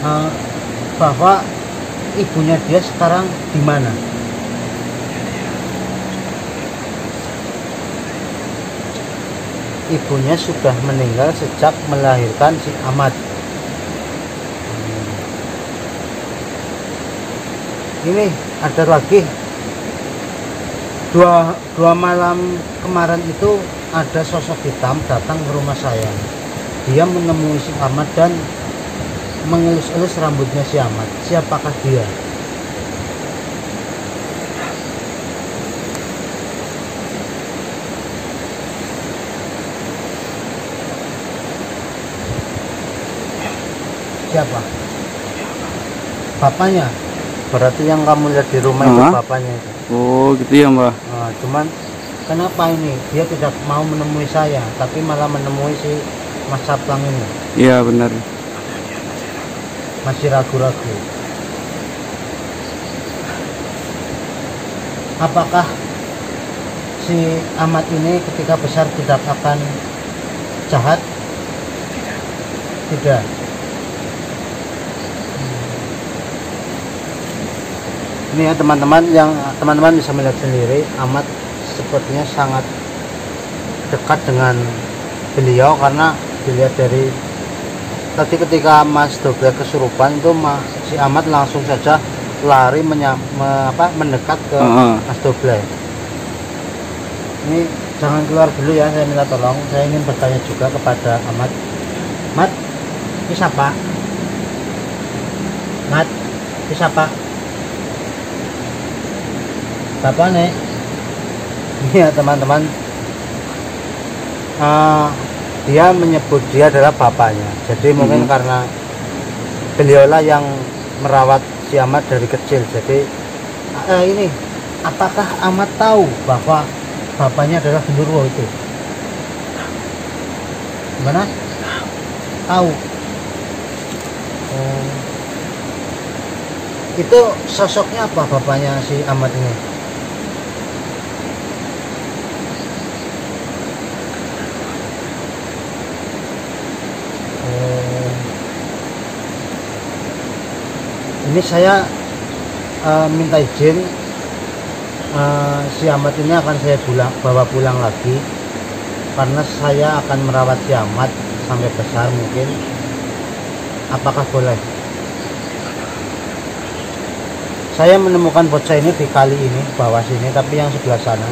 eh, bahwa ibunya dia sekarang di mana. Ibunya sudah meninggal sejak melahirkan si Ahmad. Ini ada lagi dua malam kemarin itu ada sosok hitam datang ke rumah saya. Dia menemui si Ahmad dan mengelus-elus rambutnya si Ahmad. Siapakah dia? Siapa? Bapaknya. Berarti yang kamu lihat di rumah itu bapaknya itu. Oh gitu ya Mbak. Nah, cuman kenapa ini dia tidak mau menemui saya, tapi malah menemui si Mas Saplang ini? Iya benar. Masih ragu-ragu. Apakah si Ahmad ini ketika besar tidak akan jahat? Tidak. Ini ya teman-teman, yang teman-teman bisa melihat sendiri, Ahmad sepertinya sangat dekat dengan beliau, karena dilihat dari tadi ketika Mas Doble kesurupan itu si Ahmad langsung saja lari mendekat ke Mas Doble. Ini jangan keluar dulu ya, saya minta tolong, saya ingin bertanya juga kepada Ahmad. Mat, ini siapa? Mat, ini siapa? Bapak nih. Iya teman-teman, dia menyebut dia adalah bapaknya. Jadi mungkin karena beliaulah yang merawat si Ahmad dari kecil. Jadi ini, apakah Ahmad tahu bahwa bapaknya adalah genderuwo itu? Gimana? Tahu. Itu sosoknya apa bapaknya si Ahmad ini? Ini saya minta izin, si Ahmad ini akan saya bawa pulang lagi, karena saya akan merawat si Ahmad sampai besar mungkin. Apakah boleh? Saya menemukan bocah ini di kali ini, bawah sini, tapi yang sebelah sana,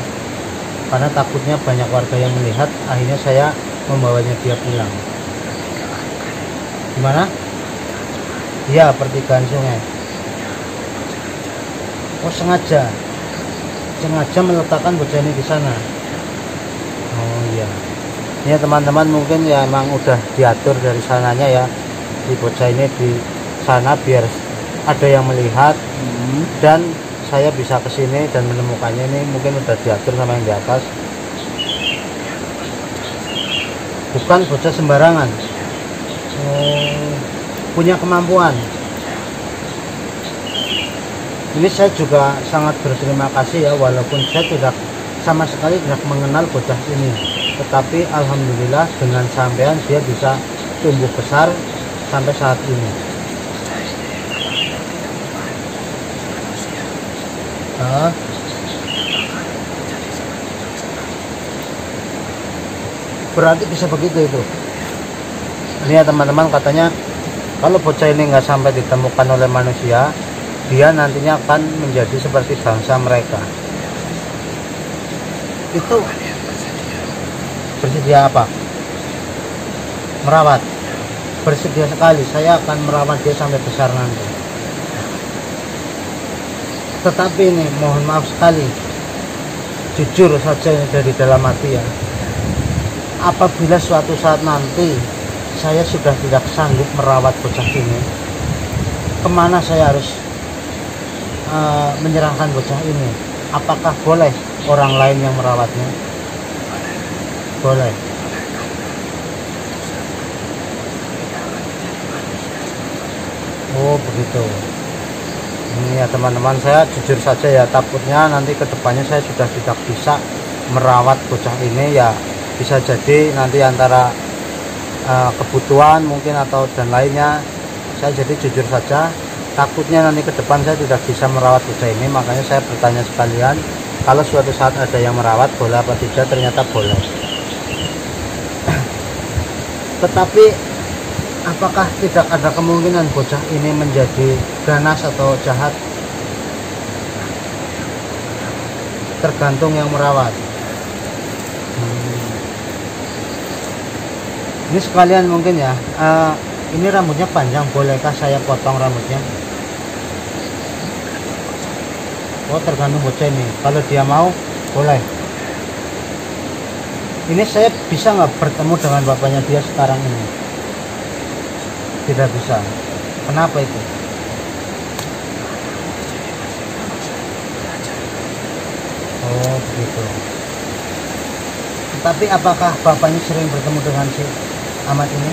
karena takutnya banyak warga yang melihat. Akhirnya saya membawanya dia pulang. Gimana? Iya, pertigaan sungai. Oh, sengaja meletakkan bocah ini di sana. Oh iya. Ya teman-teman, mungkin ya emang udah diatur dari sananya ya, di bocah ini di sana biar ada yang melihat, dan saya bisa kesini dan menemukannya. Ini mungkin udah diatur sama yang di atas. Bukan bocah sembarangan. Punya kemampuan. Ini saya juga sangat berterima kasih ya, walaupun saya tidak sama sekali tidak mengenal bocah ini, tetapi alhamdulillah dengan sampean dia bisa tumbuh besar sampai saat ini. Berarti bisa begitu itu. Ini ya teman-teman, katanya kalau bocah ini nggak sampai ditemukan oleh manusia, dia nantinya akan menjadi seperti bangsa mereka. Itu bersedia apa? Merawat. Bersedia sekali, saya akan merawat dia sampai besar nanti. Tetapi ini mohon maaf sekali, jujur saja dari dalam hati ya, apabila suatu saat nanti saya sudah tidak sanggup merawat bocah ini, kemana saya harus menyerahkan bocah ini? Apakah boleh orang lain yang merawatnya? Boleh. Oh begitu. Ini ya teman-teman, saya jujur saja ya, takutnya nanti kedepannya saya sudah tidak bisa merawat bocah ini ya, bisa jadi nanti antara kebutuhan mungkin atau dan lainnya Saya jadi jujur saja, takutnya nanti ke depan saya tidak bisa merawat kuda ini, makanya saya bertanya sekalian, kalau suatu saat ada yang merawat boleh apa tidak. Ternyata boleh. Tetapi apakah tidak ada kemungkinan bocah ini menjadi ganas atau jahat? Tergantung yang merawat. Ini sekalian mungkin ya, ini rambutnya panjang, bolehkah saya potong rambutnya? Oh, tergantung bocah ini. Kalau dia mau, boleh. Ini saya bisa nggak bertemu dengan bapaknya dia sekarang ini? Tidak bisa. Kenapa itu? Oh, begitu. Tapi apakah bapaknya sering bertemu dengan si Ahmad ini?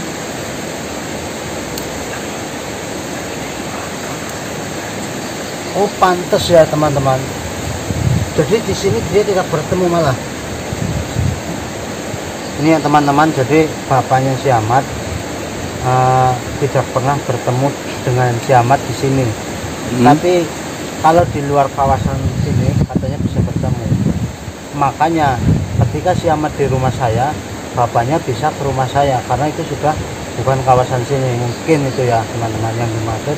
Oh, pantas ya teman-teman. Jadi di sini dia tidak bertemu malah. Ini ya teman-teman, jadi bapaknya si Ahmad tidak pernah bertemu dengan si Ahmad di sini. Tapi kalau di luar kawasan sini katanya bisa bertemu. Makanya ketika si Ahmad di rumah saya, bapaknya bisa ke rumah saya karena itu sudah bukan kawasan sini. Mungkin itu ya teman-teman yang dimaksud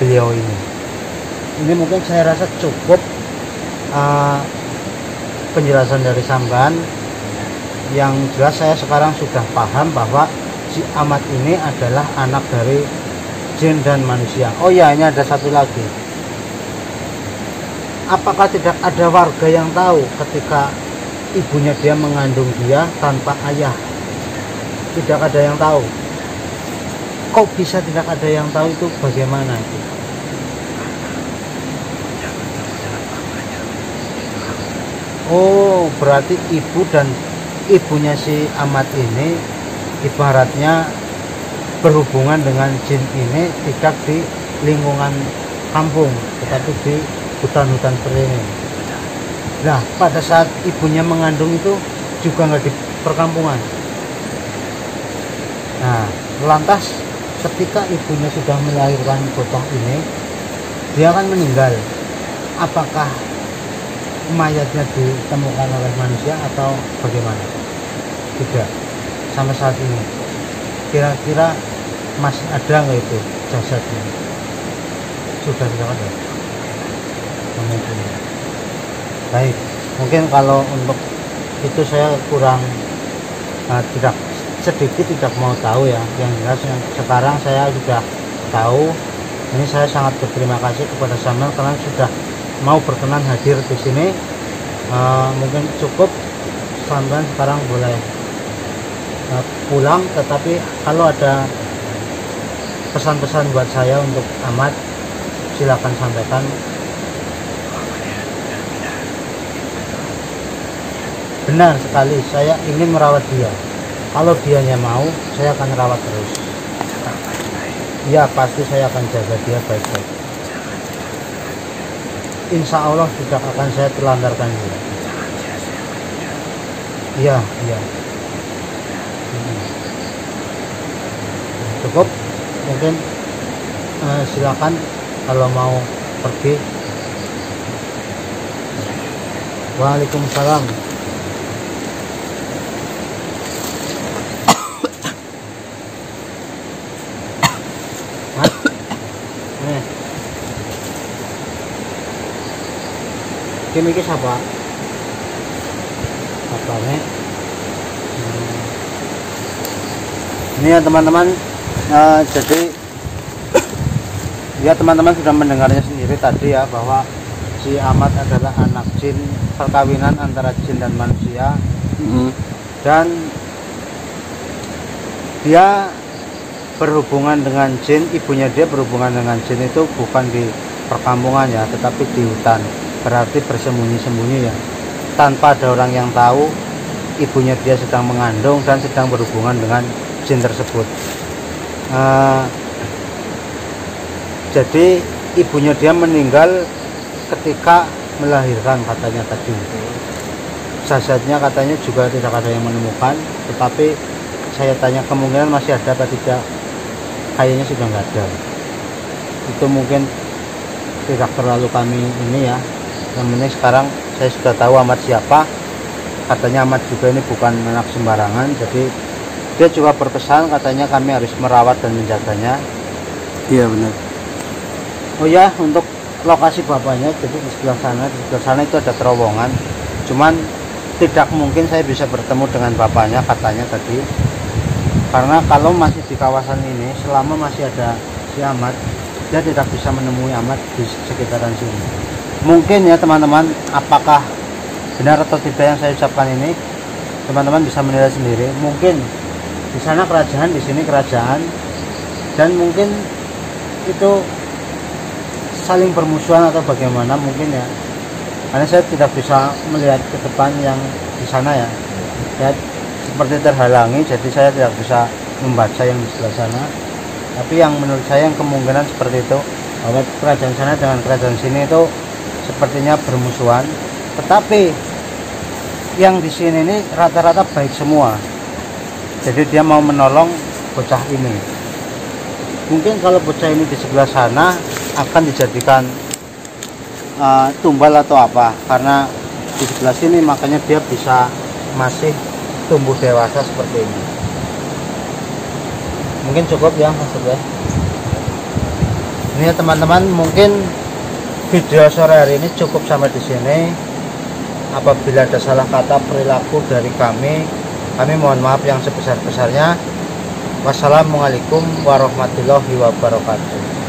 beliau ini. Ini mungkin saya rasa cukup penjelasan dari samban. Yang jelas saya sekarang sudah paham bahwa si Ahmad ini adalah anak dari jin dan manusia. Oh ya, ini ada satu lagi. Apakah tidak ada warga yang tahu ketika ibunya dia mengandung dia tanpa ayah? Tidak ada yang tahu. Kok bisa tidak ada yang tahu, itu bagaimana itu? Oh, berarti ibu dan ibunya si Ahmad ini ibaratnya berhubungan dengan jin ini tidak di lingkungan kampung, tetapi di hutan-hutan seperti ini. Nah, pada saat ibunya mengandung itu juga nggak di perkampungan. Nah, lantas ketika ibunya sudah melahirkan bocah ini, dia akan meninggal. Apakah mayatnya ditemukan oleh manusia atau bagaimana? Tidak, sampai saat ini kira-kira masih ada nggak itu jasadnya? Sudah tidak ada. Mungkin. Baik, mungkin kalau untuk itu saya kurang tidak mau tahu ya. Yang jelas sekarang saya sudah tahu. Ini saya sangat berterima kasih kepada Samuel karena sudah mau berkenan hadir di sini. Mungkin cukup, sampean sekarang boleh pulang. Tetapi kalau ada pesan-pesan buat saya untuk Ahmad, silakan sampaikan. Benar sekali, saya ingin merawat dia. Kalau dianya mau, saya akan rawat terus. Ya, pasti saya akan jaga dia baik-baik. Insya Allah tidak akan saya telantarkan dia. Iya, iya. Cukup, mungkin silakan kalau mau pergi. Waalaikumsalam. Ini siapa? Apa nih? Ini ya teman-teman, jadi ya teman-teman sudah mendengarnya sendiri tadi ya, bahwa si Ahmad adalah anak jin, perkawinan antara jin dan manusia. Dan dia berhubungan dengan jin, ibunya dia berhubungan dengan jin itu bukan di perkampungan ya, tetapi di hutan. Berarti bersembunyi-sembunyi ya, tanpa ada orang yang tahu ibunya dia sedang mengandung dan sedang berhubungan dengan jin tersebut. Jadi ibunya dia meninggal ketika melahirkan katanya tadi. Jasadnya katanya juga tidak ada yang menemukan, tetapi saya tanya kemungkinan masih ada atau tidak, kayaknya sudah nggak ada. itu mungkin tidak terlalu kami ini ya. Yang penting sekarang saya sudah tahu Ahmad siapa. Katanya Ahmad juga ini bukan anak sembarangan, jadi dia juga berpesan katanya kami harus merawat dan menjaganya. Iya benar. Oh ya, untuk lokasi bapaknya, jadi di sebelah sana itu ada terowongan. Cuman tidak mungkin saya bisa bertemu dengan bapaknya katanya tadi, karena kalau masih di kawasan ini, selama masih ada si Ahmad, dia tidak bisa menemui Ahmad di sekitaran sini. Mungkin ya teman-teman, apakah benar atau tidak yang saya ucapkan ini, teman-teman bisa menilai sendiri. Mungkin di sana kerajaan, di sini kerajaan, dan mungkin itu saling bermusuhan atau bagaimana mungkin ya, karena saya tidak bisa melihat ke depan yang di sana ya, seperti terhalangi, jadi saya tidak bisa membaca yang di sebelah sana. Tapi yang menurut saya yang kemungkinan seperti itu, bahwa kerajaan sana dengan kerajaan sini itu sepertinya bermusuhan. Tetapi yang di sini ini rata-rata baik semua, jadi dia mau menolong bocah ini. Mungkin kalau bocah ini di sebelah sana akan dijadikan tumbal atau apa, karena di sebelah sini makanya dia bisa masih tumbuh dewasa seperti ini. Mungkin cukup ya maksudnya. Ini ya teman-teman, mungkin video sore hari ini cukup sampai di sini. Apabila ada salah kata perilaku dari kami mohon maaf yang sebesar-besarnya. Wassalamualaikum warahmatullahi wabarakatuh.